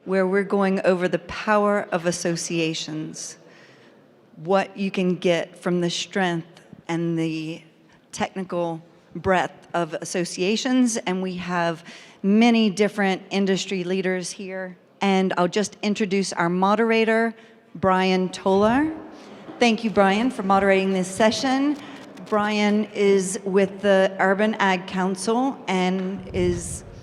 where we're going over the power of associations, what you can get from the strength and the technical breadth of associations. And we have many different industry leaders here. And I'll just introduce our moderator, Bryan Tolar. Thank you, Bryan, for moderating this session. Bryan is with the Urban Ag Council and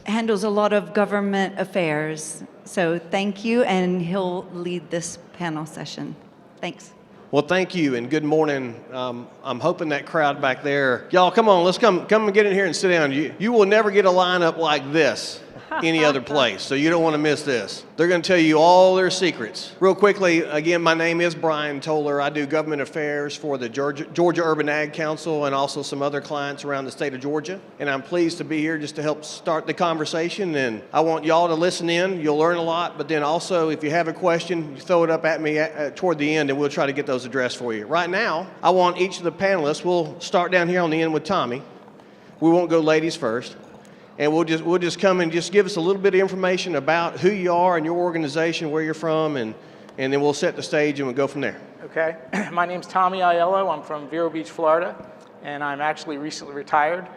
handles a lot of government affairs. So thank you, and he'll lead this panel session. Thanks. Well, thank you, and good morning. I'm hoping that crowd back there, y'all, come on, let's come and get in here and sit down. You will never get a lineup like this any other place, so you don't want to miss this. They're going to tell you all their secrets. Real quickly, again, my name is Bryan Tolar. I do government affairs for the Georgia Urban Ag Council and also some other clients around the state of Georgia. And I'm pleased to be here just to help start the conversation. And I want y'all to listen in. You'll learn a lot. But then also, if you have a question, you throw it up at me toward the end, and we'll try to get those addressed for you. Right now, I want each of the panelists, we'll start down here on the end with Tommy. We won't go ladies first. And we'll just come and just give us a little bit of information about who you are and your organization, where you're from, and then we'll set the stage and we'll go from there. Okay. My name's Tommy Aiello. I'm from Vero Beach, Florida, and I'm actually recently retired.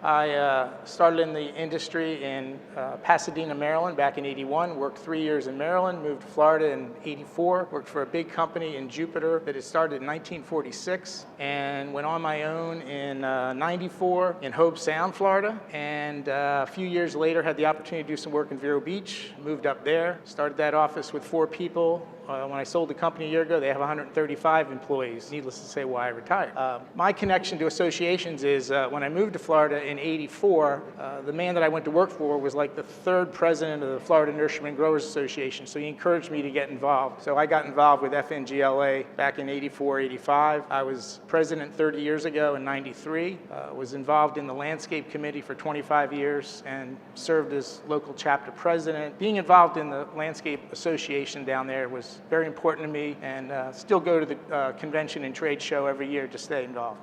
I started in the industry in Pasadena, Maryland back in '81, worked 3 years in Maryland, moved to Florida in '84, worked for a big company in Jupiter that had started in 1946, and went on my own in '94 in Hobe Sound, Florida, and a few years later had the opportunity to do some work in Vero Beach, moved up there, started that office with 4 people. When I sold the company a year ago, they have 135 employees. Needless to say why I retired. My connection to associations is when I moved to Florida in '84, the man that I went to work for was like the 3rd president of the Florida Nurserymen Growers Association, so he encouraged me to get involved. So I got involved with FNGLA back in '84, '85. I was president 30 years ago in '93, was involved in the landscape committee for 25 years and served as local chapter president. Being involved in the landscape association down there was very important to me, and still go to the convention and trade show every year to stay involved.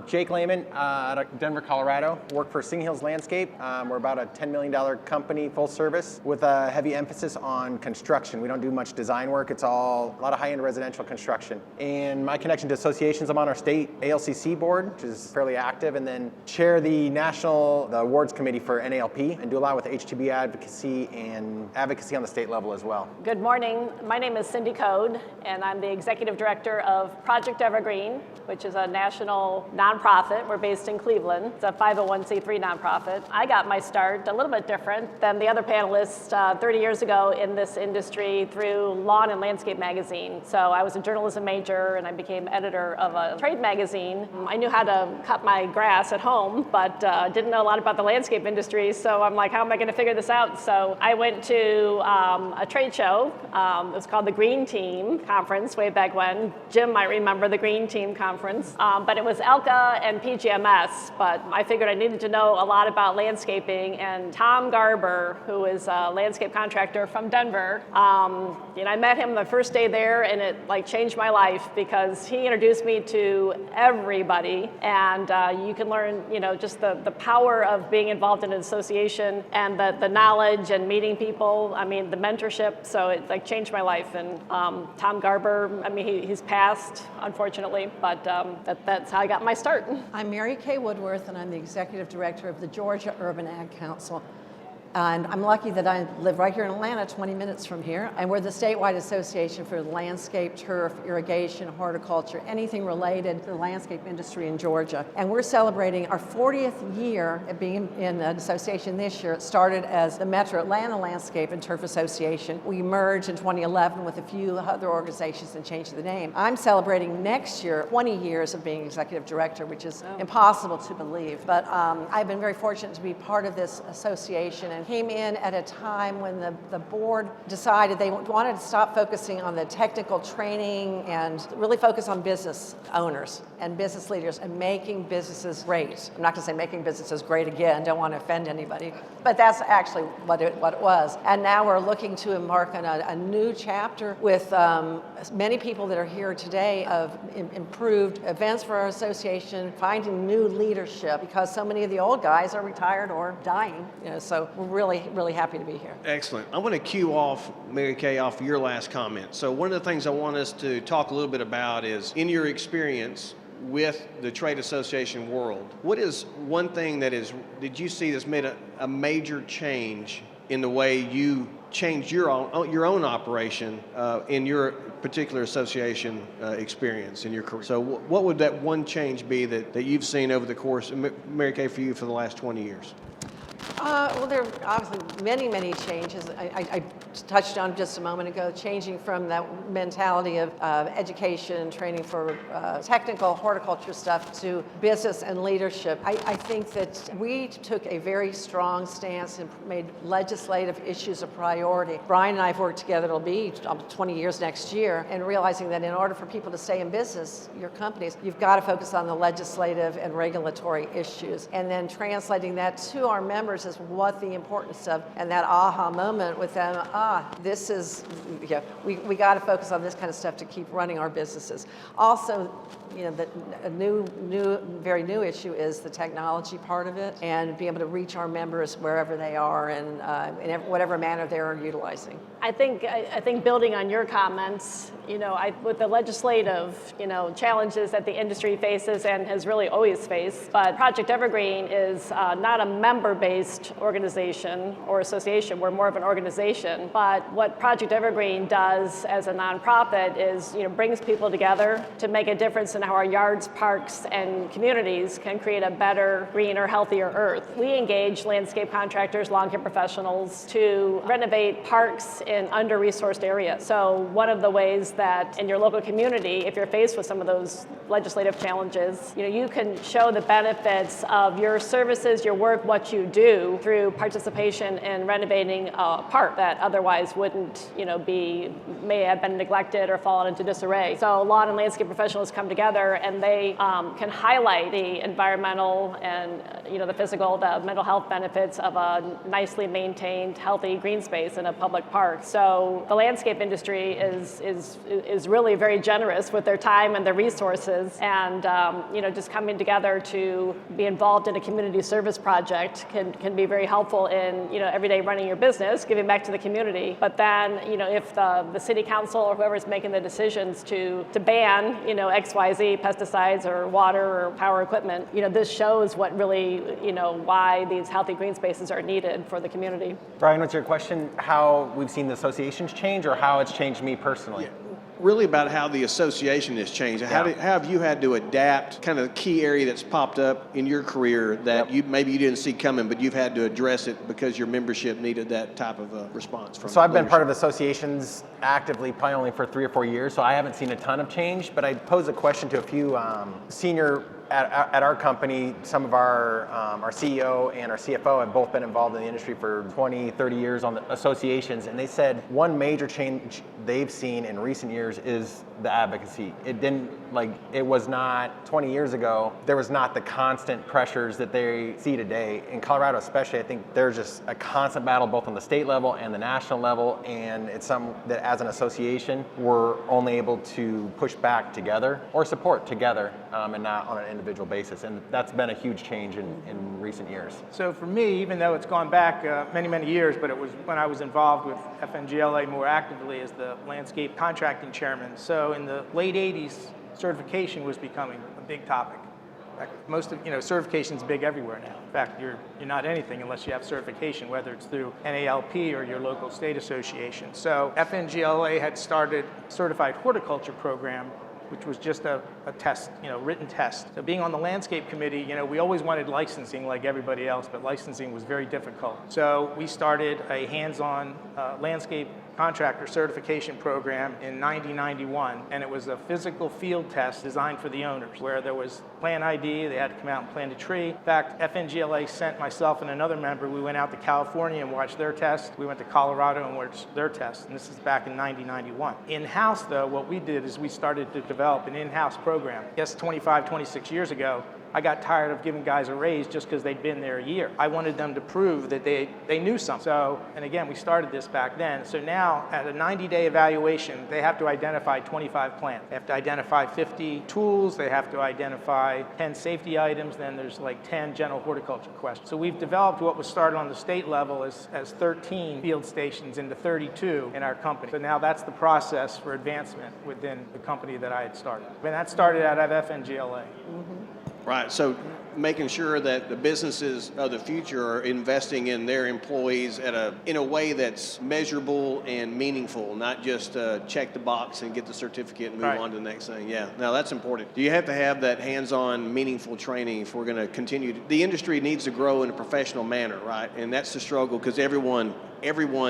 Jake Leman out of Denver, Colorado. Work for Sing Hills Landscape. We're about a $10 million company, full service, with a heavy emphasis on construction. We don't do much design work. It's all a lot of high-end residential construction. And my connection to associations, I'm on our state ALCC board, which is fairly active, and then chair the awards committee for NALP, and do a lot with HTB advocacy and advocacy on the state level as well. Good morning. My name is Cindy Code, and I'm the executive director of Project Evergreen, which is a national nonprofit. We're based in Cleveland. It's a 501c3 nonprofit. I got my start a little bit different than the other panelists 30 years ago in this industry through Lawn and Landscape magazine. So I was a journalism major, and I became editor of a trade magazine. I knew how to cut my grass at home, but didn't know a lot about the landscape industry. So I'm like, how am I going to figure this out? So I went to a trade show. It was called the Green Team Conference way back when. Jim might remember the Green Team Conference. But it was ELCA and PGMS, but I figured I needed to know a lot about landscaping, and Tom Garber, who is a landscape contractor from Denver, I met him the first day there, and it changed my life because he introduced me to everybody, and you can learn just the power of being involved in an association and the knowledge and meeting people, the mentorship, so it changed my life. And Tom Garber, he's passed, unfortunately, but that's how I got my start. I'm Mary Kay Woodworth, and I'm the executive director of the Georgia Urban Ag Council. And I'm lucky that I live right here in Atlanta, 20 minutes from here. And we're the statewide association for landscape, turf, irrigation, horticulture, anything related to the landscape industry in Georgia. And we're celebrating our 40th year of being in an association this year. It started as the Metro Atlanta Landscape and Turf Association. We merged in 2011 with a few other organizations and changed the name. I'm celebrating next year 20 years of being executive director, which is impossible to believe. But I've been very fortunate to be part of this association, and came in at a time when the board decided they wanted to stop focusing on the technical training and really focus on business owners and business leaders and making businesses great. I'm not going to say making businesses great again, don't want to offend anybody, but that's actually what it was. And now we're looking to embark on a new chapter with many people that are here today of improved events for our association, finding new leadership, because so many of the old guys are retired or dying. So we're really, really happy to be here. Excellent. I want to cue off, Mary Kay, off your last comment. So one of the things I want us to talk a little bit about is, in your experience with the trade association world, what is one thing did you see that's made a major change in the way you changed your own operation in your particular association experience in your career? So what would that one change be that you've seen over the course, Mary Kay, for you for the last 20 years? Well, there are obviously many, many changes. I touched on just a moment ago, changing from that mentality of education, training for technical horticulture stuff to business and leadership. I think that we took a very strong stance and made legislative issues a priority. Bryan and I have worked together, it'll be 20 years next year, and realizing that in order for people to stay in business, your companies, you've got to focus on the legislative and regulatory issues, and then translating that to our members as what the importance of, and that aha moment with them, this is, we got to focus on this kind of stuff to keep running our businesses. Also, a very new issue is the technology part of it, and be able to reach our members wherever they are and in whatever manner they're utilizing. I think building on your comments, with the legislative, challenges that the industry faces and has really always faced, but Project Evergreen is not a member-based organization or association. We're more of an organization. But what Project Evergreen does as a nonprofit is, brings people together to make a difference in how our yards, parks, and communities can create a better, greener, healthier earth. We engage landscape contractors, lawn care professionals to renovate parks in under-resourced areas. So one of the ways that in your local community, if you're faced with some of those legislative challenges, you can show the benefits of your services, your work, what you do through participation in renovating a park that otherwise wouldn't, may have been neglected or fallen into disarray. So lawn and landscape professionals come together and they can highlight the environmental and the physical, the mental health benefits of a nicely maintained, healthy green space in a public park. So the landscape industry is really very generous with their time and their resources, and just coming together to be involved in a community service project can be very helpful in everyday running your business, giving back to the community. But then if the city council or whoever's making the decisions to ban XYZ pesticides or water or power equipment, this shows what really why these healthy green spaces are needed for the community. Bryan, what's your question? How we've seen the associations change, or how it's changed me personally? Really about how the association has changed. How have you had to adapt, kind of the key area that's popped up in your career that maybe you didn't see coming, but you've had to address it because your membership needed that type of a response from So I've been leadership? part of associations actively probably only for 3 or 4 years, so I haven't seen a ton of change, but I pose a question to a few senior at our company. Some of our CEO and our CFO have both been involved in the industry for 20, 30 years on the associations, and they said one major change they've seen in recent years is the advocacy. It was not 20 years ago, there was not the constant pressures that they see today. In Colorado especially, I think there's just a constant battle both on the state level and the national level, and it's something that as an association, we're only able to push back together or support together and not on an individual basis. And that's been a huge change in recent years. So for me, even though it's gone back many, many years, but it was when I was involved with FNGLA more actively as the landscape contracting chairman. So in the late 80s, certification was becoming a big topic. In fact, most of, certification's big everywhere now. In fact, you're not anything unless you have certification, whether it's through NALP or your local state association. So FNGLA had started a certified horticulture program, which was just a test, written test. So being on the landscape committee, we always wanted licensing like everybody else, but licensing was very difficult. So we started a hands-on landscape contractor certification program in 1991, and it was a physical field test designed for the owners, where there was plant ID, they had to come out and plant a tree. In fact, FNGLA sent myself and another member, we went out to California and watched their test. We went to Colorado and watched their test, and this is back in 1991. In-house though, what we did is we started to develop an in-house program. Yes, 25, 26 years ago, I got tired of giving guys a raise just because they'd been there a year. I wanted them to prove that they knew something. So, and again, we started this back then. So now at a 90-day evaluation, they have to identify 25 plants. They have to identify 50 tools. They have to identify 10 safety items. Then there's like 10 general horticulture questions. So we've developed what was started on the state level as 13 field stations into 32 in our company. So now that's the process for advancement within the company that I had started. And that started out of FNGLA. Right. So making sure that the businesses of the future are investing in their employees in a way that's measurable and meaningful, not just check the box and get the certificate and move on to the next thing. Yeah. Now that's important. Do you have to have that hands-on, meaningful training if we're going to continue? The industry needs to grow in a professional manner, right? And that's the struggle because everyone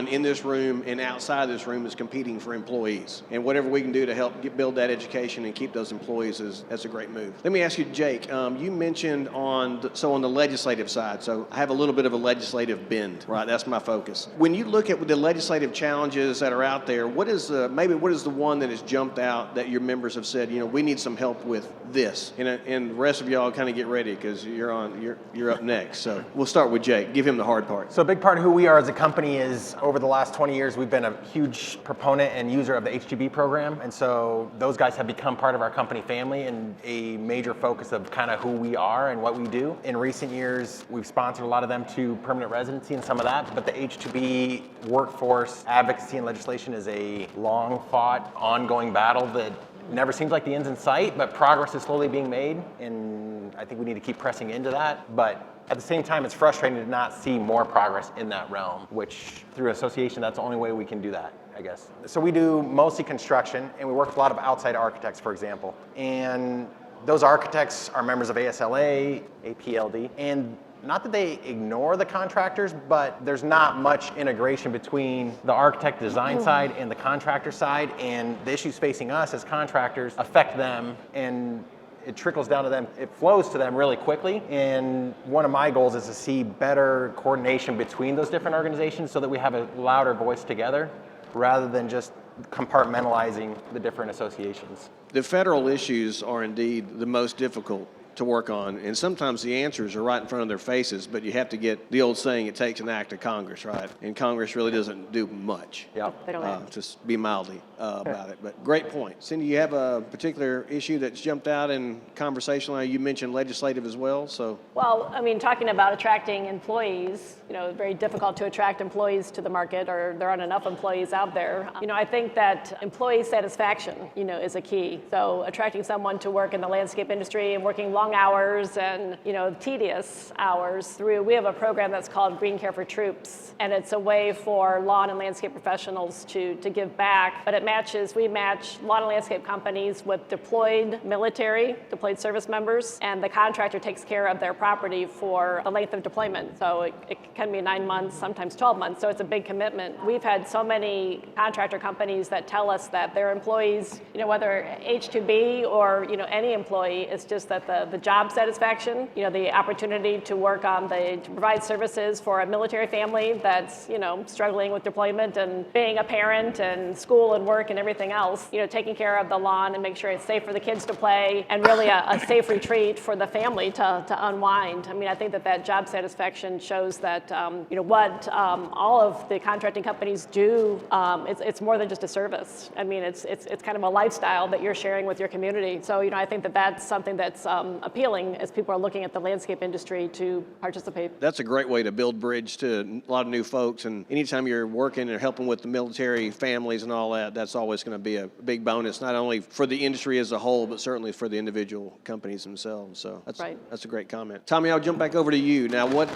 in this room and outside this room is competing for employees. And whatever we can do to help build that education and keep those employees that's a great move. Let me ask you, Jake, you mentioned on the legislative side, so I have a little bit of a legislative bend, right? That's my focus. When you look at the legislative challenges that are out there, what is the one that has jumped out that your members have said, we need some help with this? And the rest of y'all kind of get ready because you're up next. So we'll start with Jake. Give him the hard part. So a big part of who we are as a company is over the last 20 years, we've been a huge proponent and user of the H2B program. And so those guys have become part of our company family and a major focus of kind of who we are and what we do. In recent years, we've sponsored a lot of them to permanent residency and some of that, but the H2B workforce advocacy and legislation is a long fought, ongoing battle that never seems like the end's in sight, but progress is slowly being made, and I think we need to keep pressing into that. But at the same time, it's frustrating to not see more progress in that realm, which through association, that's the only way we can do that, I guess. So we do mostly construction, and we work with a lot of outside architects, for example. And those architects are members of ASLA, APLD, and not that they ignore the contractors, but there's not much integration between the architect design side and the contractor side, and the issues facing us as contractors affect them, and it trickles down to them, it flows to them really quickly. And one of my goals is to see better coordination between those different organizations so that we have a louder voice together rather than just compartmentalizing the different associations. The federal issues are indeed the most difficult to work on, and sometimes the answers are right in front of their faces, but you have to get the old saying, it takes an act of Congress, right? And Congress really doesn't do much, to be mildly about it. But great point. Cindy, you have a particular issue that's jumped out in conversationally. You mentioned legislative as well, so. Well, I mean, talking about attracting employees, very difficult to attract employees to the market, or there aren't enough employees out there. I think that employee satisfaction, is a key. So attracting someone to work in the landscape industry and working long hours and, tedious hours we have a program that's called Green Care for Troops, and it's a way for lawn and landscape professionals to give back, but we match lawn and landscape companies with deployed service members, and the contractor takes care of their property for the length of deployment. So it can be 9 months, sometimes 12 months, so it's a big commitment. We've had so many contractor companies that tell us that their employees, whether H2B or, any employee, it's just that the job satisfaction, the opportunity to work on to provide services for a military family that's, struggling with deployment and being a parent and school and work and everything else, taking care of the lawn and make sure it's safe for the kids to play and really a safe retreat for the family to unwind. I think that job satisfaction shows that, what all of the contracting companies do, it's more than just a service. It's kind of a lifestyle that you're sharing with your community. So, I think that's something that's appealing as people are looking at the landscape industry to participate. That's a great way to build bridge to a lot of new folks, and anytime you're working and helping with the military families and all that, that's always going to be a big bonus, not only for the industry as a whole, but certainly for the individual companies themselves. So that's a great comment. Tommy, I'll jump back over to you. Now, what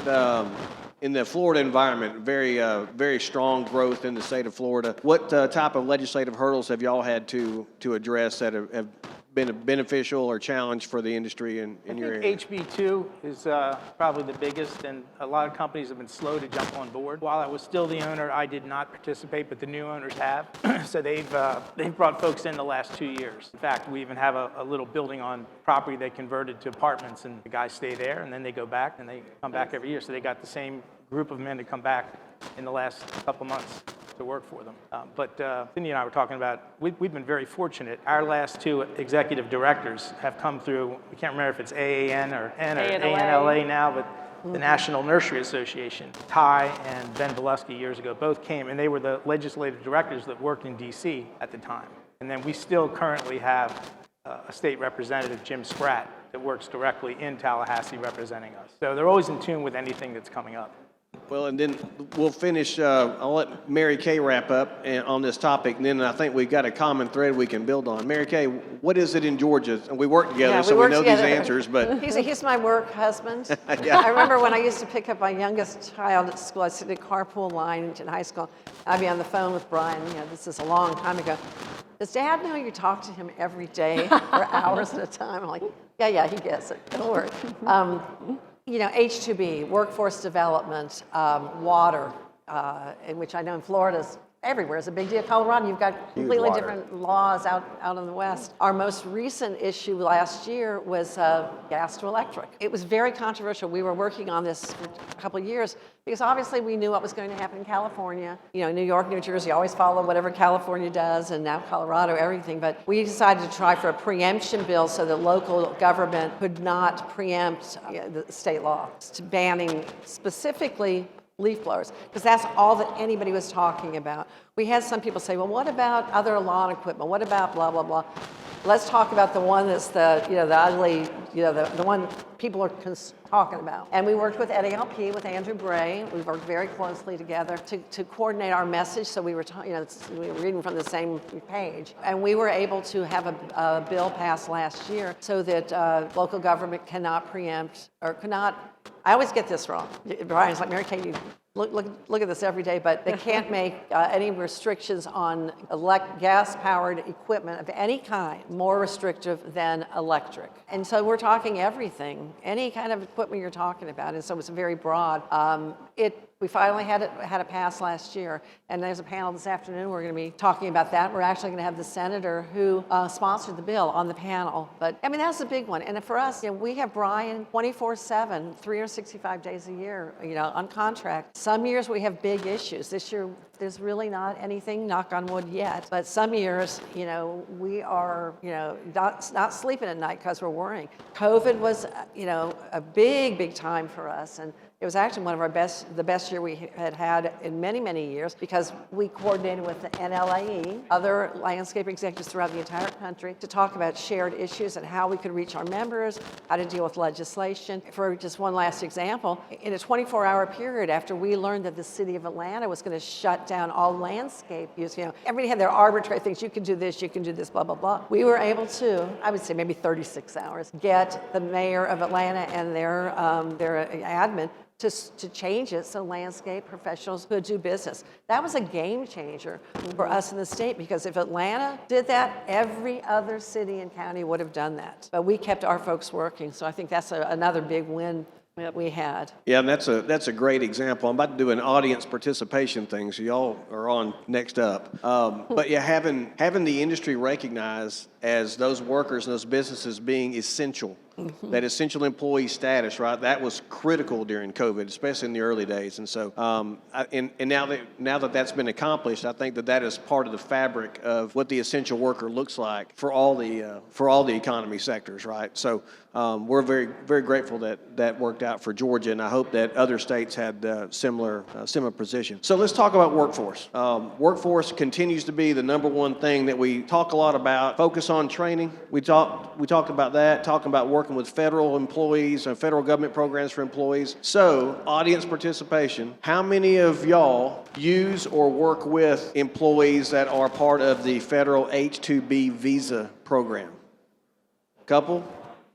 in the Florida environment, very strong growth in the state of Florida. What type of legislative hurdles have y'all had to address that have been beneficial or challenge for the industry in your area? HB2 is probably the biggest, and a lot of companies have been slow to jump on board. While I was still the owner, I did not participate, but the new owners have. So they've brought folks in the last 2 years. In fact, we even have a little building on property they converted to apartments, and the guys stay there, and then they go back, and they come back every year. So they got the same group of men to come back in the last couple months. to work for them. But Cindy and I were talking about, we've been very fortunate. Our last two executive directors have come through, I can't remember if it's AAN or ANLA now, but the National Nursery Association. Ty and Ben Valesky years ago both came, and they were the legislative directors that worked in DC at the time. And then we still currently have a state representative, Jim Spratt, that works directly in Tallahassee representing us. So they're always in tune with anything that's coming up. Well, and then we'll finish, I'll let Mary Kay wrap up on this topic, and then I think we've got a common thread we can build on. Mary Kay, what is it in Georgia? And we work together, so we know these answers, but... He's my work husband. Yeah. I remember when I used to pick up my youngest child at school, I'd sit in a carpool line in high school. I'd be on the phone with Bryan, this is a long time ago. Does Dad know you talk to him every day for hours at a time? I'm like, yeah, he gets it. Don't worry. H2B, workforce development, water, in which I know in Florida's everywhere is a big deal. Colorado, you've got completely different laws out in the West. Our most recent issue last year was gas to electric. It was very controversial. We were working on this for a couple of years because obviously we knew what was going to happen in California. New York, New Jersey always follow whatever California does, and now Colorado, everything. But we decided to try for a preemption bill so that local government could not preempt the state law, banning specifically leaf blowers, because that's all that anybody was talking about. We had some people say, well, what about other lawn equipment? What about blah, blah, blah? Let's talk about the one that's the ugly, the one people are talking about. And we worked with EDLP, with Andrew Bray. We worked very closely together to coordinate our message, so we were reading from the same page. And we were able to have a bill passed last year so that local government cannot preempt or cannot. I always get this wrong. Bryan's like, Mary Kay, you look at this every day, but they can't make any restrictions on gas-powered equipment of any kind more restrictive than electric. And so we're talking everything, any kind of equipment you're talking about, and so it's very broad. We finally had it passed last year, and there's a panel this afternoon. We're going to be talking about that. We're actually going to have the senator who sponsored the bill on the panel. But I mean, that's a big one. And for us, we have Bryan 24/7, 365 days a year, on contract. Some years we have big issues. This year, there's really not anything, knock on wood, yet. But some years, we are, not sleeping at night because we're worrying. COVID was, a big time for us, and it was actually one of the best year we had in many, many years, because we coordinated with the NLAE, other landscape executives throughout the entire country, to talk about shared issues and how we could reach our members, how to deal with legislation. For just one last example, in a 24-hour period after we learned that the city of Atlanta was going to shut down all landscape use, everybody had their arbitrary things, you can do this, blah, blah, blah. We were able to, I would say maybe 36 hours, get the mayor of Atlanta and their admin to change it so landscape professionals could do business. That was a game changer for us in the state, because if Atlanta did that, every other city and county would have done that. But we kept our folks working, so I think that's another big win that we had. Yeah, and that's a great example. I'm about to do an audience participation thing, so y'all are on next up. But yeah, having the industry recognize as those workers and those businesses being essential. That essential employee status, right? That was critical during COVID, especially in the early days. And so, and now that that's been accomplished, I think that is part of the fabric of what the essential worker looks like for all the economy sectors, right? So, we're very, very grateful that worked out for Georgia, and I hope that other states had similar position. So let's talk about workforce. Workforce continues to be the number one thing that we talk a lot about. Focus on training. We talked about that. Talking about working with federal employees and federal government programs for employees. So, audience participation. How many of y'all use or work with employees that are part of the federal H-2B visa program? Couple?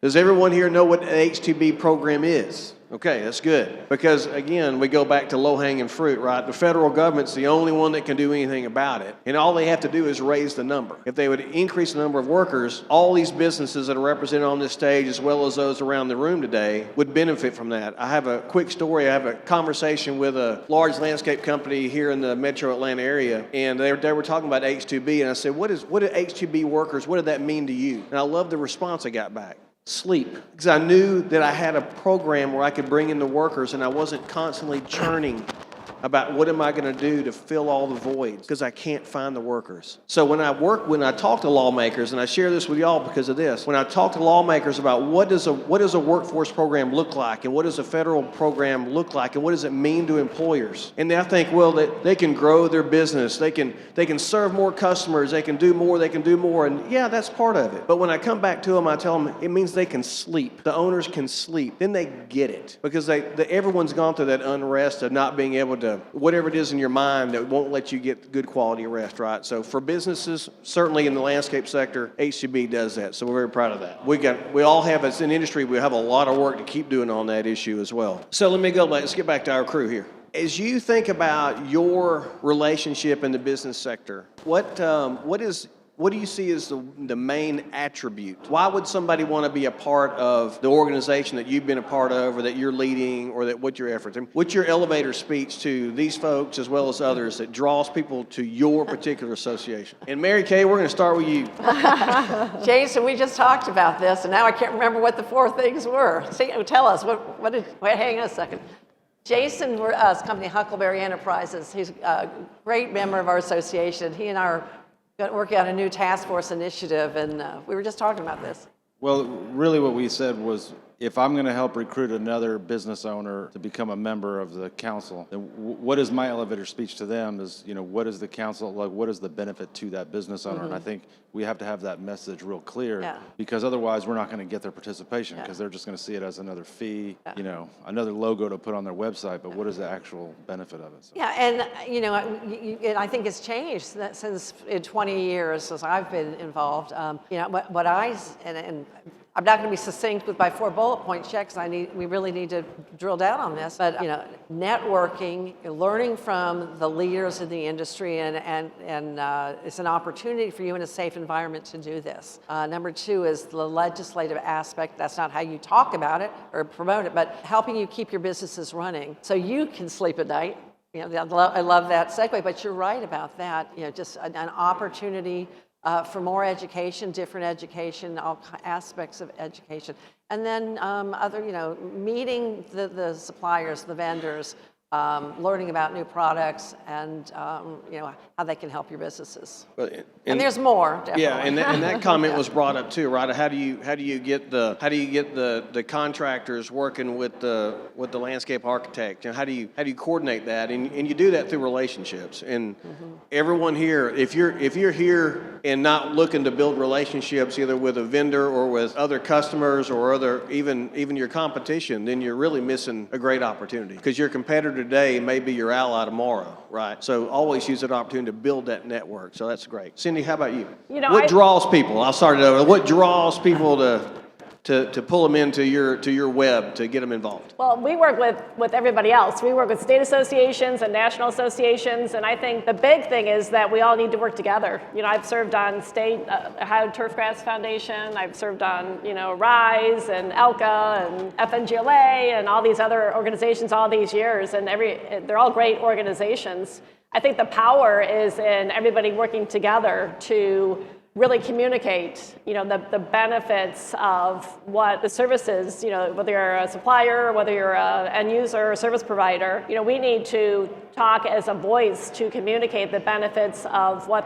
Does everyone here know what the H-2B program is? Okay, that's good. Because, again, we go back to low-hanging fruit, right? The federal government's the only one that can do anything about it. And all they have to do is raise the number. If they would increase the number of workers, all these businesses that are represented on this stage, as well as those around the room today, would benefit from that. I have a quick story. I have a conversation with a large landscape company here in the metro Atlanta area, and they were talking about H-2B, and I said, what do H-2B workers, what did that mean to you? And I love the response I got back. Sleep. Because I knew that I had a program where I could bring in the workers and I wasn't constantly churning about what am I going to do to fill all the voids because I can't find the workers. So when I talk to lawmakers, and I share this with y'all because of this, when I talk to lawmakers about what does a workforce program look like, and what does a federal program look like, and what does it mean to employers, and I think, well, that they can grow their business, they can serve more customers, they can do more, and yeah, that's part of it. But when I come back to them, I tell them it means they can sleep. The owners can sleep. Then they get it because everyone's gone through that unrest of not being able to, whatever it is in your mind that won't let you get good quality rest, right? So for businesses, certainly in the landscape sector, HCB does that. So we're very proud of that. We all have, as an industry, we have a lot of work to keep doing on that issue as well. So let's get back to our crew here. As you think about your relationship in the business sector, what do you see as the main attribute? Why would somebody want to be a part of the organization that you've been a part of, or that you're leading, or what's your efforts? And what's your elevator speech to these folks as well as others that draws people to your particular association? And Mary Kay, we're going to start with you. Jason, we just talked about this, and now I can't remember what the 4 things were. Tell us, hang on a second. Jason, his company Huckleberry Enterprises, he's a great member of our association. He and I are working on a new task force initiative, and we were just talking about this. Well, really what we said was, if I'm going to help recruit another business owner to become a member of the council, then what is my elevator speech to them is, what is the council, like, what is the benefit to that business owner? And I think we have to have that message real clear, because otherwise we're not going to get their participation, because they're just going to see it as another fee, another logo to put on their website, but what is the actual benefit of it? So. Yeah, and and I think it's changed since in 20 years since I've been involved. What and I'm not going to be succinct with my 4 bullet point checks. We really need to drill down on this. But networking, learning from the leaders in the industry, and it's an opportunity for you in a safe environment to do this. Number 2 is the legislative aspect. That's not how you talk about it or promote it, but helping you keep your businesses running so you can sleep at night. I love that segue. But you're right about that. Just an opportunity. For more education, different education, all aspects of education. And then meeting the suppliers, the vendors, learning about new products, and how they can help your businesses. And there's more, definitely. Yeah, and that comment was brought up too, right? How do you get the contractors working with the landscape architect? How do you coordinate that? And you do that through relationships. And everyone here, if you're here and not looking to build relationships either with a vendor or with other customers or even your competition, then you're really missing a great opportunity, because your competitor today may be your ally tomorrow, right? So always use that opportunity to build that network. So that's great. Cindy, how about you? What draws people? I'll start it over. What draws people to pull them into your web to get them involved? Well, we work with everybody else. We work with state associations and national associations, and I think the big thing is that we all need to work together. I've served on state Ohio Turfgrass Foundation. I've served on RISE and ELCA and FNGLA and all these other organizations all these years, and they're all great organizations. I think the power is in everybody working together to really communicate, the benefits of what the services, whether you're a supplier, whether you're an end user or service provider, we need to talk as a voice to communicate the benefits of what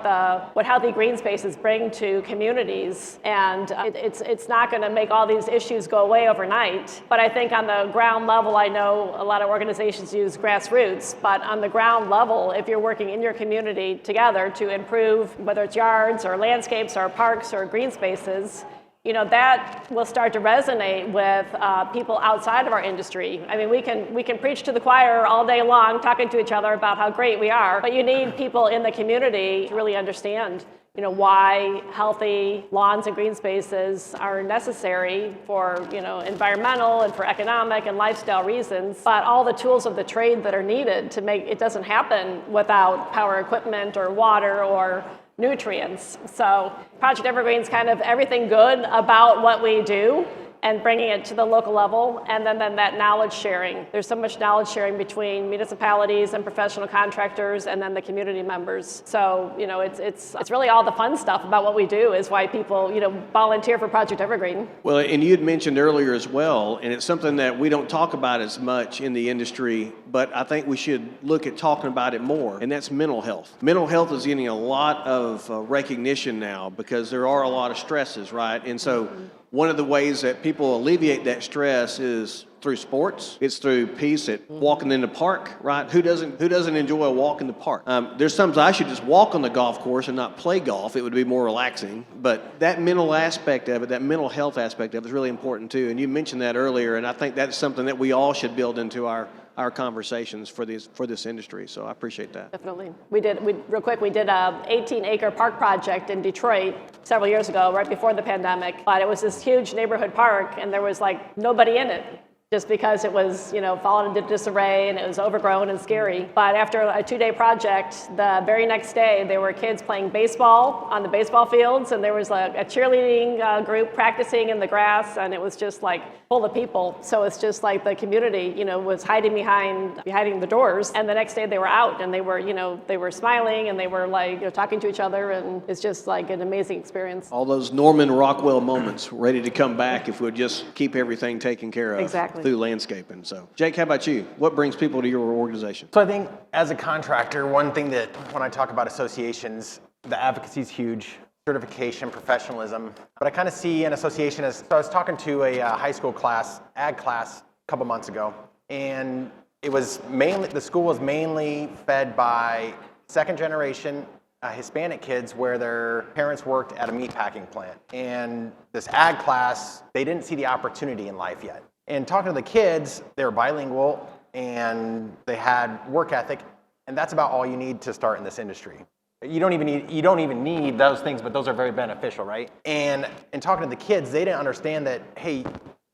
healthy green spaces bring to communities. And it's not going to make all these issues go away overnight. But I think on the ground level, I know a lot of organizations use grassroots, but on the ground level, if you're working in your community together to improve, whether it's yards or landscapes or parks or green spaces, that will start to resonate with people outside of our industry. I mean, we can preach to the choir all day long, talking to each other about how great we are, but you need people in the community to really understand, why healthy lawns and green spaces are necessary for, environmental and for economic and lifestyle reasons, but all the tools of the trade that are needed to make it doesn't happen without power equipment or water or nutrients. So Project Evergreen's kind of everything good about what we do and bringing it to the local level, and then that knowledge sharing. There's so much knowledge sharing between municipalities and professional contractors and then the community members. So, you know, it's really all the fun stuff about what we do is why people, you know, volunteer for Project Evergreen. Well, and you had mentioned earlier as well, and it's something that we don't talk about as much in the industry, but I think we should look at talking about it more, and that's mental health. Mental health is getting a lot of recognition now because there are a lot of stresses, right? And so one of the ways that people alleviate that stress is through sports. It's through peace at walking in the park, right? Who doesn't enjoy a walk in the park? There's times I should just walk on the golf course and not play golf. It would be more relaxing. But that mental aspect of it, that mental health aspect of it is really important too. And you mentioned that earlier, and I think that's something that we all should build into our conversations for this industry. So I appreciate that. Definitely. We did a 18-acre park project in Detroit several years ago, right before the pandemic. But it was this huge neighborhood park, and there was like nobody in it, just because it was, you know, fallen into disarray and it was overgrown and scary. But after a 2-day project, the very next day, there were kids playing baseball on the baseball fields, and there was a cheerleading group practicing in the grass, and it was just like full of people. So it's just like the community, you know, was hiding behind the doors, and the next day they were out, and they were, you know, they were smiling, and they were like, you know, talking to each other, and it's just like an amazing experience. All those Norman Rockwell moments ready to come back if we'd just keep everything taken care of. Exactly. Through landscaping. So, Jake, how about you? What brings people to your organization? So I think as a contractor, one thing that when I talk about associations, the advocacy is huge, certification, professionalism. But I kind of see an association as, so I was talking to a high school class, ag class, a couple months ago, and it was mainly, the school was mainly fed by second generation Hispanic kids where their parents worked at a meatpacking plant. And this ag class, they didn't see the opportunity in life yet. And talking to the kids, they were bilingual and they had work ethic, and that's about all you need to start in this industry. You don't even need those things, but those are very beneficial, right? And in talking to the kids, they didn't understand that, hey,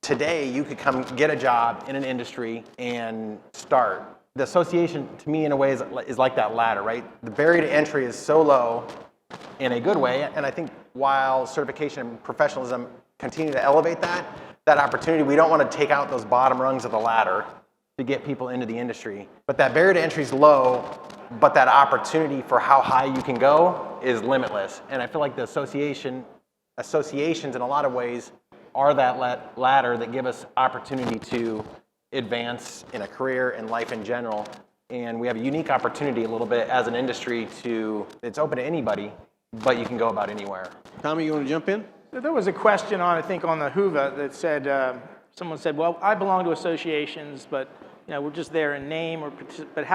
today you could come get a job in an industry and start. The association, to me, in a way, is like that ladder, right? The barrier to entry is so low in a good way, and I think while certification and professionalism continue to elevate that opportunity, we don't want to take out those bottom rungs of the ladder to get people into the industry. But that barrier to entry is low, but that opportunity for how high you can go is limitless. And I feel like the associations in a lot of ways are that ladder that give us opportunity to advance in a career and life in general. And we have a unique opportunity a little bit as an industry it's open to anybody, but you can go about anywhere. Tommy, you want to jump in? There was a question I think on the Hoover that said, someone said, well, I belong to associations, but you know, we're just there in name, but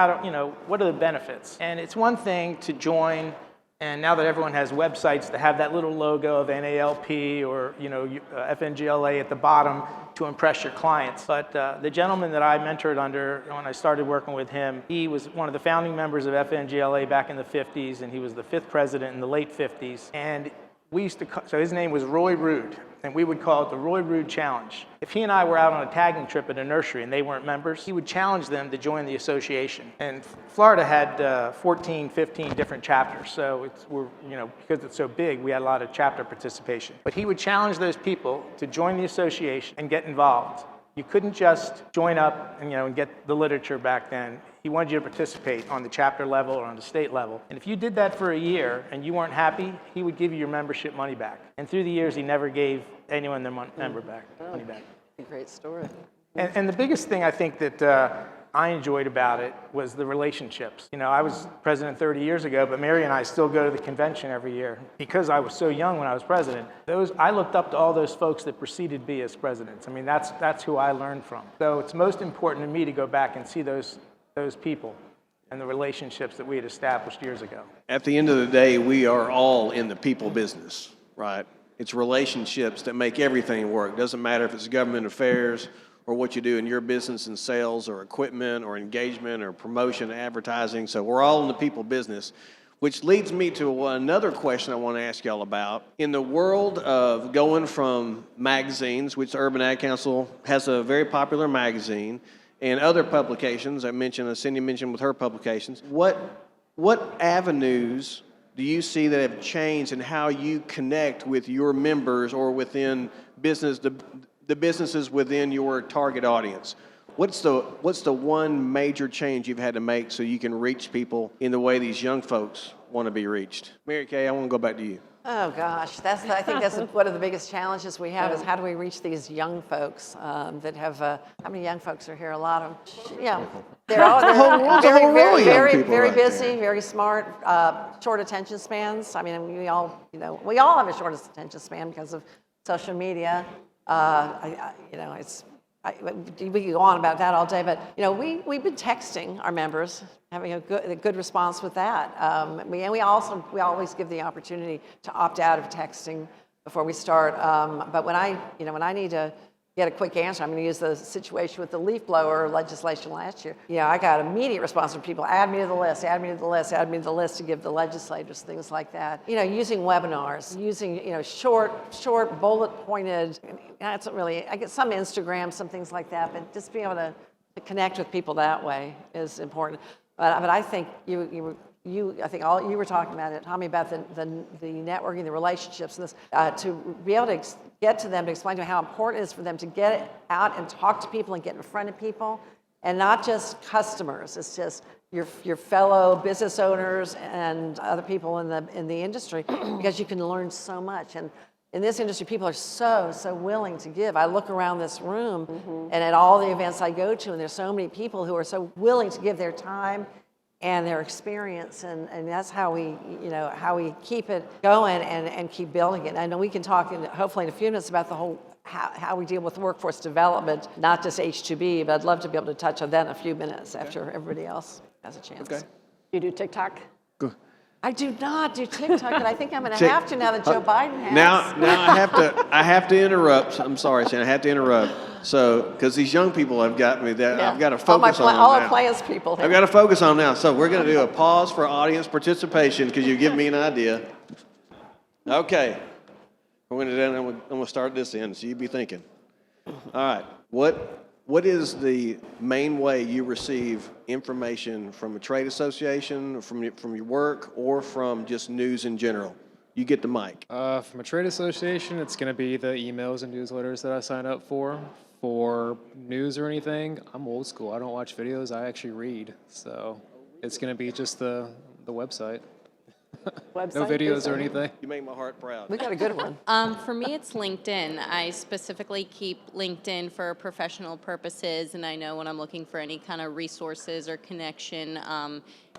what are the benefits? And it's one thing to join, and now that everyone has websites, to have that little logo of NALP or FNGLA at the bottom to impress your clients. But the gentleman that I mentored under when I started working with him, he was one of the founding members of FNGLA back in the 50s, and he was the 5th president in the late 50s. And so his name was Roy Rude, and we would call it the Roy Rude Challenge. If he and I were out on a tagging trip at a nursery and they weren't members, he would challenge them to join the association. And Florida had 14, 15 different chapters, so because it's so big, we had a lot of chapter participation. But he would challenge those people to join the association and get involved. You couldn't just join up and get the literature back then. He wanted you to participate on the chapter level or on the state level. And if you did that for a year and you weren't happy, he would give you your membership money back. And through the years, he never gave anyone their money back. A great story. And the biggest thing I think that I enjoyed about it was the relationships. I was president 30 years ago, but Mary and I still go to the convention every year. Because I was so young when I was president, I looked up to all those folks that preceded me as presidents. I mean, that's who I learned from. So it's most important to me to go back and see those people and the relationships that we had established years ago. At the end of the day, we are all in the people business, right? It's relationships that make everything work. Doesn't matter if it's government affairs or what you do in your business in sales or equipment or engagement or promotion, advertising. So we're all in the people business, which leads me to another question I want to ask y'all about. In the world of going from magazines, which the Urban Ad Council has a very popular magazine, and other publications, Cindy mentioned with her publications, what avenues do you see that have changed in how you connect with your members or within business, the businesses within your target audience. What's the one major change you've had to make so you can reach people in the way these young folks want to be reached? Mary Kay, I want to go back to you. Oh gosh, I think that's one of the biggest challenges we have is how do we reach these young folks that have, how many young folks are here? A lot of them. Yeah, they're all There's a whole row of young very people right busy, there. very smart, short attention spans. I mean, we all have a short attention span because of social media. We could go on about that all day, but we've been texting our members, having a good response with that. We always give the opportunity to opt out of texting before we start. But when I need to get a quick answer, I'm going to use the situation with the leaf blower legislation last year. I got immediate response from people: add me to the list, add me to the list, add me to the list, to give the legislators, things like that. Using webinars, using short bullet pointed. That's not really. I get some Instagram, some things like that, but just being able to connect with people that way is important. But I think I think all you were talking about it, Tommy, about the networking, the relationships, and this to be able to get to them, to explain to them how important it is for them to get out and talk to people and get in front of people, and not just customers. It's just your fellow business owners and other people in the industry, because you can learn so much. And in this industry, people are so willing to give. I look around this room and at all the events I go to, and there's so many people who are so willing to give their time and their experience, and that's how we keep it going and keep building it. I know we can talk hopefully in a few minutes about the whole how we deal with workforce development, not just H2B, but I'd love to be able to touch on that in a few minutes after everybody else has a chance. Okay. You do TikTok? I do not do TikTok, but I think I'm going to have to now that Joe Biden has. Now I have to interrupt. I'm sorry, Shannon. I have to interrupt. So, because these young people have got me, that I've got to focus on them all now. our plans people here. I've got to focus on them now. So we're going to do a pause for audience participation because you give me an idea. Okay. We're going to do. I'm going to start this in. So you be thinking. All right. What is the main way you receive information from a trade association, from your work, or from just news in general? You get the mic. From a trade association, it's going to be the emails and newsletters that I sign up for. For news or anything, I'm old school. I don't watch videos. I actually read. So it's going to be just the website. No videos or anything. You make my heart proud. We got a good one. For me, it's LinkedIn. I specifically keep LinkedIn for professional purposes, and I know when I'm looking for any kind of resources or connection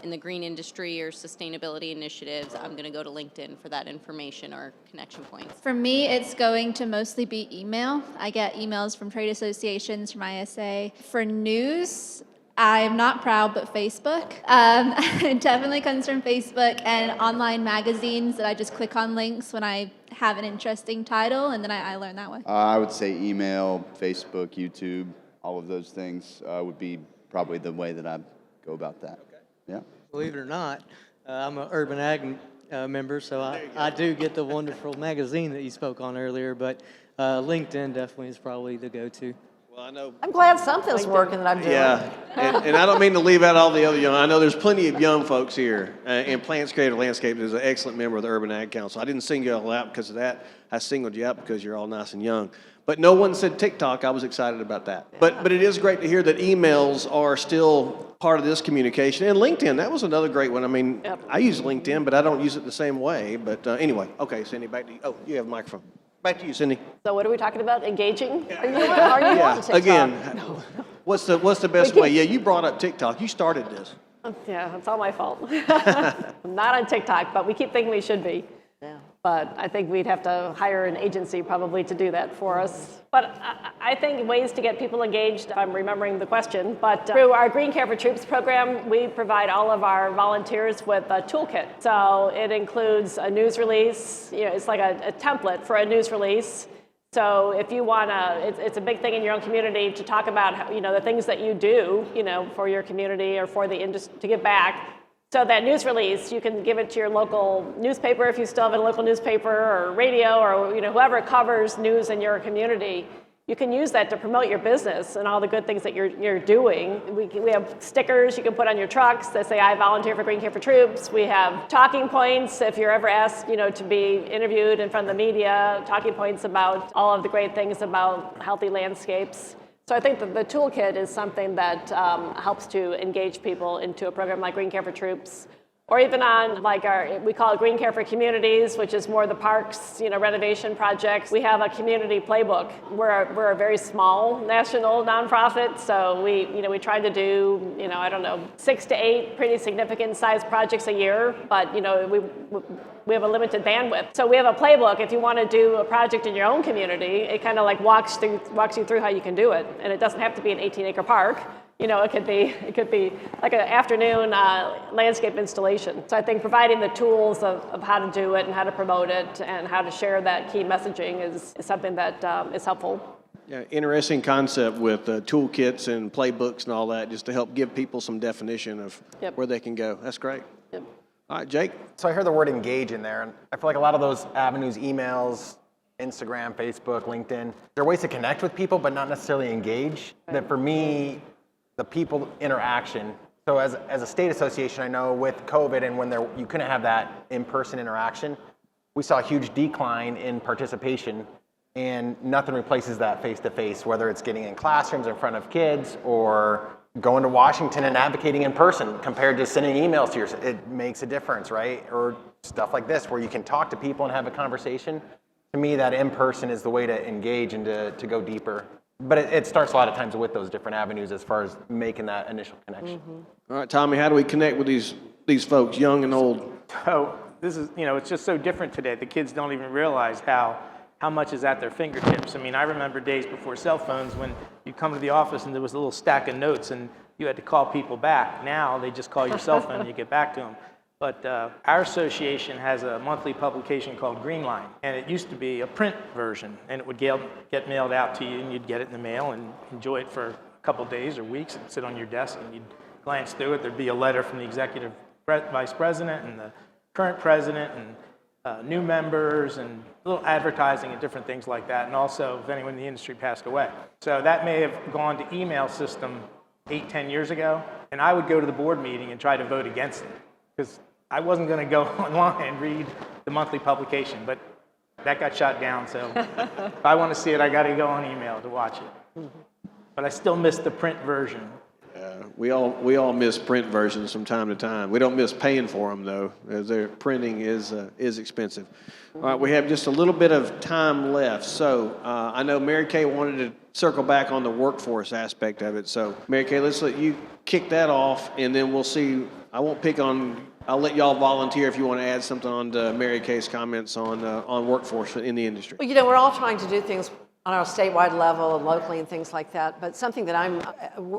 in the green industry or sustainability initiatives, I'm going to go to LinkedIn for that information or connection points. For me, it's going to mostly be email. I get emails from trade associations, from ISA. For news, I'm not proud, but Facebook. It definitely comes from Facebook and online magazines that I just click on links when I have an interesting title, and then I learn that way. I would say email, Facebook, YouTube, all of those things would be probably the way that I go about that. Okay. Yeah. Believe it or not, I'm an Urban Ag member, so I do get the wonderful magazine that you spoke on earlier, but LinkedIn definitely is probably the go-to. Well, I know. I'm glad something's working that I'm doing. Yeah, and I don't mean to leave out all the other young. I know there's plenty of young folks here. And Plants Creative Landscape is an excellent member of the Urban Ag Council. I didn't single you all out because of that. I singled you out because you're all nice and young. But no one said TikTok. I was excited about that. But it is great to hear that emails are still part of this communication. And LinkedIn, that was another great one. I mean, I use LinkedIn, but I don't use it the same way. But anyway, okay, Cindy, back to you. Oh, you have a microphone. Back to you, Cindy. So what are we talking about? Engaging? Are you on TikTok? Again, what's the best way? Yeah, you brought up TikTok. You started this. Yeah, it's all my fault. I'm not on TikTok, but we keep thinking we should be. Yeah. But I think we'd have to hire an agency probably to do that for us. But I think ways to get people engaged, I'm remembering the question, but through our Green Care for Troops program, we provide all of our volunteers with a toolkit. So it includes a news release, it's like a template for a news release. So if you want to, it's a big thing in your own community to talk about, the things that you do, for your community or for the industry to give back. So that news release, you can give it to your local newspaper if you still have a local newspaper or radio or whoever covers news in your community. you can use that to promote your business and all the good things that you're doing. We have stickers you can put on your trucks that say, I volunteer for Green Care for Troops. We have talking points if you're ever asked, to be interviewed in front of the media, talking points about all of the great things about healthy landscapes. So I think that the toolkit is something that helps to engage people into a program like Green Care for Troops, or even on we call it Green Care for Communities, which is more the parks, renovation projects. We have a community playbook. We're a very small national nonprofit, so we try to do, 6 to 8 pretty significant sized projects a year, but we have a limited bandwidth. So we have a playbook. If you want to do a project in your own community, it kind of walks you through how you can do it, and it doesn't have to be an 18-acre park. It could be like an afternoon landscape installation. So I think providing the tools of how to do it and how to promote it and how to share that key messaging is something that is helpful. Yeah, interesting concept with toolkits and playbooks and all that, just to help give people some definition of where they can go. That's great. Yep. All right, Jake. So I heard the word engage in there, and I feel like a lot of those avenues, emails, Instagram, Facebook, LinkedIn, they're ways to connect with people, but not necessarily engage. That for me, the people interaction. So as a state association, I know with COVID and when you couldn't have that in-person interaction, we saw a huge decline in participation, and nothing replaces that face-to-face, whether it's getting in classrooms in front of kids or going to Washington and advocating in person compared to sending emails to it makes a difference, right? Or stuff like this where you can talk to people and have a conversation. To me, that in-person is the way to engage and to go deeper. But it starts a lot of times with those different avenues as far as making that initial connection. All right, Tommy, how do we connect with these folks, young and old? So this is, it's just so different today. The kids don't even realize how much is at their fingertips. I mean, I remember days before cell phones when you come to the office and there was a little stack of notes and you had to call people back. Now they just call your cell phone and you get back to them. But our association has a monthly publication called Green Line, and it used to be a print version, and it would get mailed out to you, and you'd get it in the mail and enjoy it for a couple days or weeks and sit on your desk, and you'd glance through it. There'd be a letter from the executive vice president and the current president and new members and little advertising and different things like that, and also if anyone in the industry passed away. So that may have gone to email system 8-10 years ago, and I would go to the board meeting and try to vote against it, because I wasn't going to go online and read the monthly publication, but that got shut down. So if I want to see it, I got to go on email to watch it. But I still miss the print version. We all miss print versions from time to time. We don't miss paying for them though, as their printing is expensive. All right, we have just a little bit of time left. So I know Mary Kay wanted to circle back on the workforce aspect of it. So Mary Kay, let's let you kick that off, and then we'll see. I'll let y'all volunteer if you want to add something on to Mary Kay's comments on workforce in the industry. Well, we're all trying to do things on our statewide level and locally and things like that. But something that I'm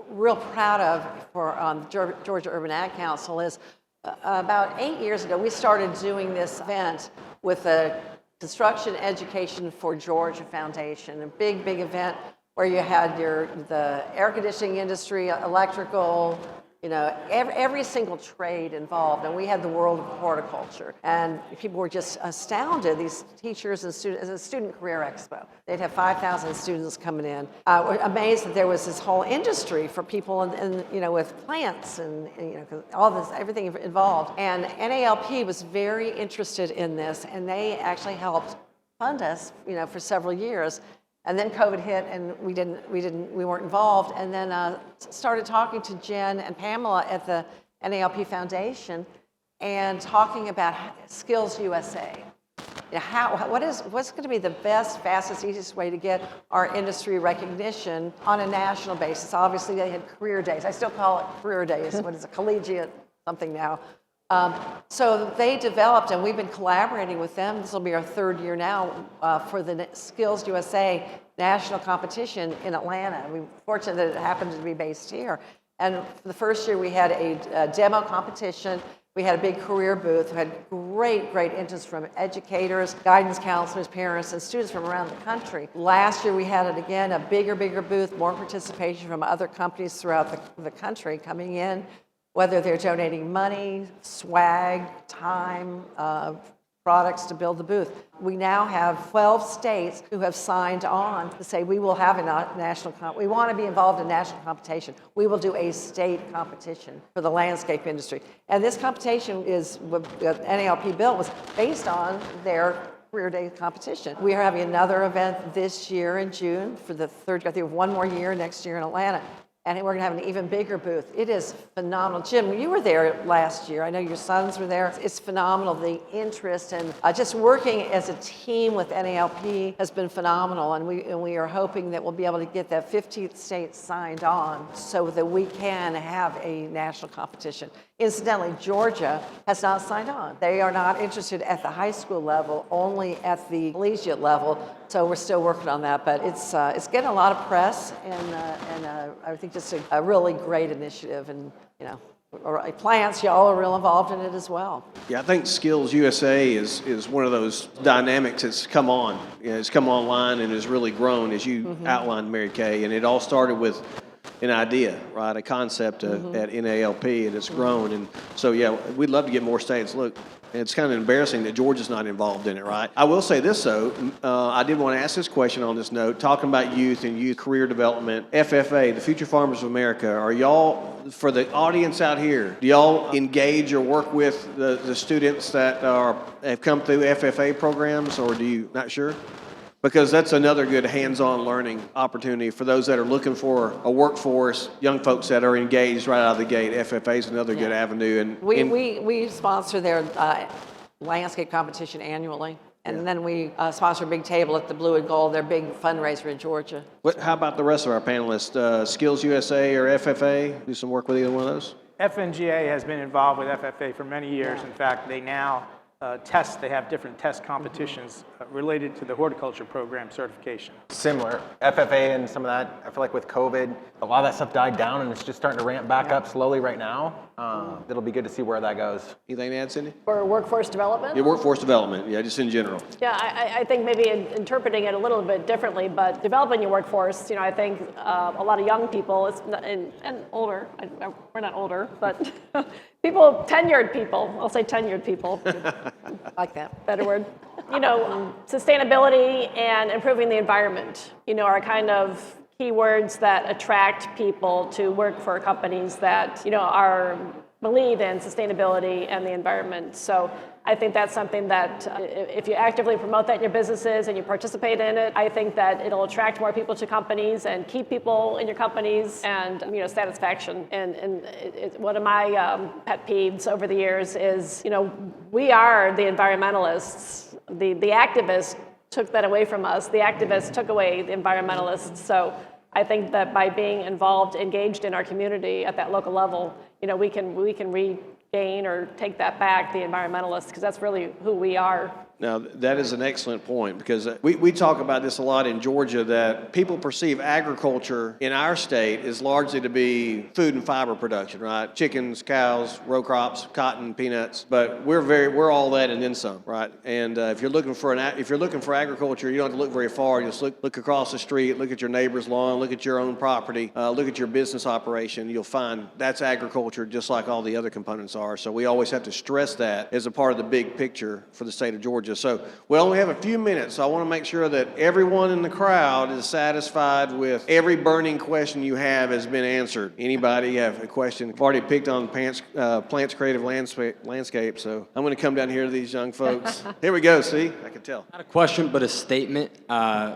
real proud of for Georgia Urban Ag Council is about 8 years ago, we started doing this event with the Construction Education for Georgia Foundation, a big event where you had the air conditioning industry, electrical, every single trade involved, and we had the world of horticulture, and people were just astounded. These teachers and students, as a student career expo, they'd have 5,000 students coming in. Were amazed that there was this whole industry for people, and with plants and all this, everything involved. And NALP was very interested in this, and they actually helped fund us, for several years. And then COVID hit, and we weren't involved. And then started talking to Jen and Pamela at the NALP Foundation, and talking about Skills USA. What's going to be the best, fastest, easiest way to get our industry recognition on a national basis? Obviously, they had career days. I still call it career days. What is it, collegiate something now? So they developed, and we've been collaborating with them. This will be our third year now for the Skills USA national competition in Atlanta. We're fortunate that it happened to be based here. And for the first year, we had a demo competition. We had a big career booth. We had great interest from educators, guidance counselors, parents, and students from around the country. Last year, we had it again, a bigger booth, more participation from other companies throughout the country coming in, whether they're donating money, swag, time, products to build the booth. We now have 12 states who have signed on to say we will have a national we want to be involved in national competition. We will do a state competition for the landscape industry. And this competition is what NALP built was based on their career day competition. We are having another event this year in June for the third, I think one more year next year in Atlanta. And we're going to have an even bigger booth. It is phenomenal. Jim, you were there last year. I know your sons were there. It's phenomenal. The interest and just working as a team with NALP has been phenomenal. And we are hoping that we'll be able to get that 15th state signed on so that we can have a national competition. Incidentally, Georgia has not signed on. They are not interested at the high school level, only at the collegiate level. So we're still working on that, but it's getting a lot of press, and I think just a really great initiative. And Plants, y'all are real involved in it as well. Yeah, I think Skills USA is one of those dynamics that's come on. It's come online and has really grown, as you outlined, Mary Kay. And it all started with an idea, right? A concept at NALP, and it's grown. And so, yeah, we'd love to get more states. Look, it's kind of embarrassing that Georgia's not involved in it, right? I will say this, though. I did want to ask this question on this note, talking about youth and youth career development. FFA, the Future Farmers of America, are y'all, for the audience out here, do y'all engage or work with the students that have come through FFA programs, or do you, not sure? Because that's another good hands-on learning opportunity for those that are looking for a workforce, young folks that are engaged right out of the gate. FFA is another good avenue. And we sponsor their landscape competition annually. And then we sponsor a big table at the Blue and Gold, their big fundraiser in Georgia. How about the rest of our panelists? Skills USA or FFA? Do some work with either one of those? FNGA has been involved with FFA for many years. In fact, they now they have different test competitions related to the horticulture program certification. Similar. FFA and some of that, I feel like with COVID, a lot of that stuff died down and it's just starting to ramp back up slowly right now. It'll be good to see where that goes. Anything to add, Cindy? For workforce development? Yeah, workforce development, yeah, just in general. Yeah, I think maybe interpreting it a little bit differently, but developing your workforce, I think a lot of young people, and older, we're not older, but people, tenured people, I'll say tenured people. Like that. Better word. Sustainability and improving the environment, are kind of keywords that attract people to work for companies that, believe in sustainability and the environment. So I think that's something that if you actively promote that in your businesses and you participate in it, I think that it'll attract more people to companies and keep people in your companies and, satisfaction. And one of my pet peeves over the years is, we are the environmentalists. The activists took that away from us. The activists took away the environmentalists. So I think that by being involved, engaged in our community at that local level, we can regain or take that back, the environmentalists, because that's really who we are. Now, that is an excellent point, because we talk about this a lot in Georgia, that people perceive agriculture in our state is largely to be food and fiber production, right? Chickens, cows, row crops, cotton, peanuts. But we're all that and then some, right? And if you're looking for agriculture, you don't have to look very far. You just look across the street, look at your neighbor's lawn, look at your own property, look at your business operation. You'll find that's agriculture, just like all the other components are. So we always have to stress that as a part of the big picture for the state of Georgia. So we only have a few minutes, so I want to make sure that everyone in the crowd is satisfied with every burning question you have has been answered. Anybody have a question? I've already picked on Plants Creative Landscape, so I'm going to come down here to these young folks. Here we go, see? I can tell. Not a question, but a statement,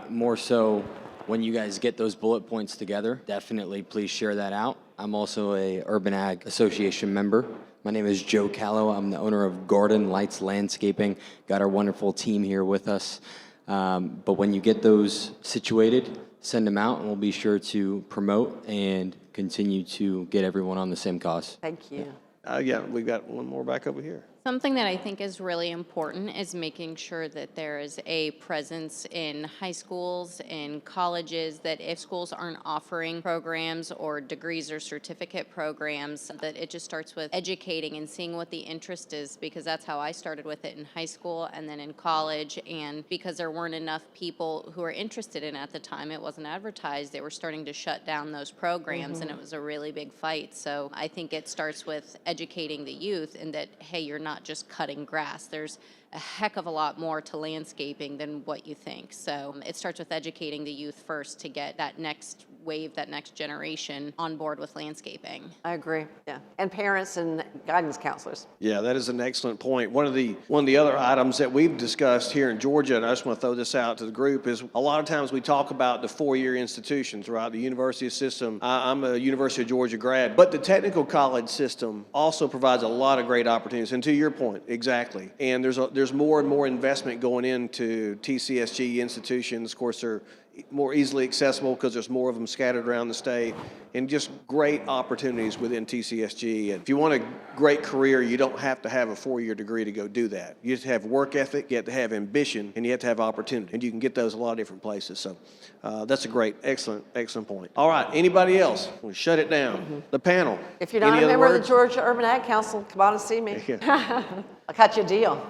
more so when you guys get those bullet points together, definitely please share that out. I'm also a Urban Ag Association member. My name is Joe Callow. I'm the owner of Garden Lights Landscaping. Got our wonderful team here with us. But when you get those situated, send them out, and we'll be sure to promote and continue to get everyone on the same cause. Thank you. Yeah, we've got one more back over here. Something that I think is really important is making sure that there is a presence in high schools and colleges, that if schools aren't offering programs or degrees or certificate programs, that it just starts with educating and seeing what the interest is, because that's how I started with it in high school and then in college. And because there weren't enough people who were interested in it at the time, it wasn't advertised, they were starting to shut down those programs, and it was a really big fight. So I think it starts with educating the youth and that, hey, you're not just cutting grass. There's a heck of a lot more to landscaping than what you think. So it starts with educating the youth first to get that next wave, that next generation on board with landscaping. I agree, yeah. And parents and guidance counselors. Yeah, that is an excellent point. One of the other items that we've discussed here in Georgia, and I just want to throw this out to the group, is a lot of times we talk about the four-year institutions, right? The university system. I'm a University of Georgia grad, but the technical college system also provides a lot of great opportunities. And to your point, exactly. And there's more and more investment going into TCSG institutions. Of course, they're more easily accessible because there's more of them scattered around the state, and just great opportunities within TCSG. And if you want a great career, you don't have to have a four-year degree to go do that. You have to have work ethic, you have to have ambition, and you have to have opportunity. And you can get those a lot of different places. So that's a great, excellent point. All right, anybody else? We'll shut it down. The panel. If you're not Any a other member of words? the Georgia Urban Ag Council, come on and see me. I'll cut you a deal.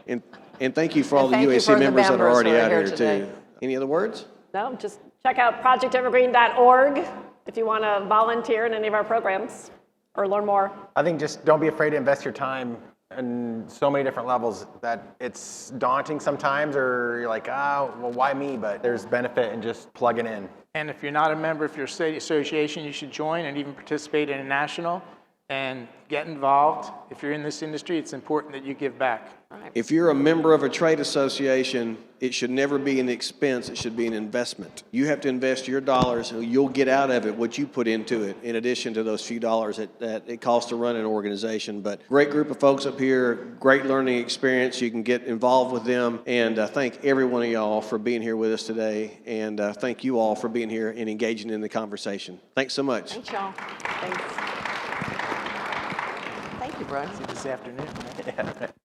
And thank you for all the And thank you UAC for the members that are members already who are out here here today. too. Any other words? No, just check out projectevergreen.org if you want to volunteer in any of our programs or learn more. I think just don't be afraid to invest your time in so many different levels that it's daunting sometimes, or you're like, well, why me? But there's benefit in just plugging in. And if you're not a member of your state association, you should join and even participate in a national and get involved. If you're in this industry, it's important that you give back. If you're a member of a trade association, it should never be an expense, it should be an investment. You have to invest your dollars, and you'll get out of it what you put into it, in addition to those few dollars that it costs to run an organization. But great group of folks up here, great learning experience. You can get involved with them, and thank every one of y'all for being here with us today, and thank you all for being here and engaging in the conversation. Thanks so much. Thanks, y'all. Thanks. Thank you, Brian. See you this afternoon.